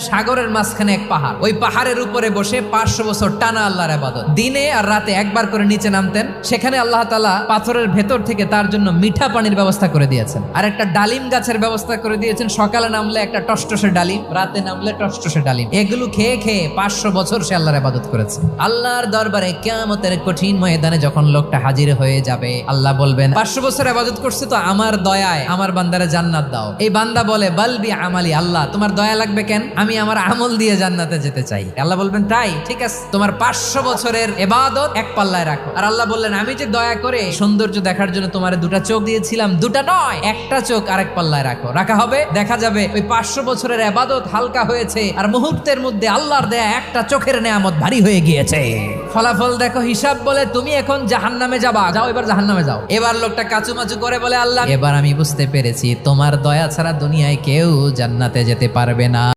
সাগরের মাঝখানে এক পাহাড়, ওই পাহাড়ের উপরে বসে 500 বছর টানা আল্লাহর ইবাদত। দিনে আর রাতে একবার করে নিচে নামতেন। সেখানে আল্লাহ তাআলা পাথরের ভেতর থেকে তার জন্য মিঠা পানির ব্যবস্থা করে দিয়েছেন, আর একটা ডালিম গাছের ব্যবস্থা করে দিয়েছেন। সকালে নামলে একটা টসটসে ডালিম, রাতে নামলে টসটসে ডালিম। এগুলো খেয়ে খেয়ে 500 বছর সে আল্লাহর ইবাদত করেছে। আল্লাহর দরবারে কিয়ামতের কঠিন ময়দানে যখন লোকটা হাজির হয়ে যাবে, আল্লাহ বলবেন 500 বছর ইবাদত করছে তো আমার দয়ায় আমার বান্দারে জান্নাত দাও। এই বান্দা বলে বালবি আমালি, আল্লাহ তোমার দয়া লাগবে কেন, আমি আমার আমল দিয়ে জান্নাতে যেতে চাই। আল্লাহ বলবেন তাই, ঠিক আছে, তোমার 500 বছরের ইবাদত এক পাল্লায় রাখো। আর আল্লাহ বললেন আমি যে দয়া করে সৌন্দর্য দেখার জন্য তোমারে 2টা চোখ দিয়েছিলাম, 2টা নয়, একটা চোখ আরেক পাল্লায় রাখো। রাখা হবে, দেখা যাবে ওই 500 বছরের ইবাদত হালকা হয়েছে, আর মুহূর্তের মধ্যে আল্লাহর দেয়া একটা চোখের নেয়ামত ভারী হয়ে গিয়েছে। ফলাফল দেখো, হিসাব বলে তুমি এখন জাহান্নামে যাবা, যাও এবার জাহান্নামে যাও। এবার লোকটা কাচুমাচু করে বলে আল্লাহ এবার আমি বুঝতে পেরেছি তোমার দয়া ছাড়া দুনিয়ায় কেউ জান্নাতে যেতে পারবে না।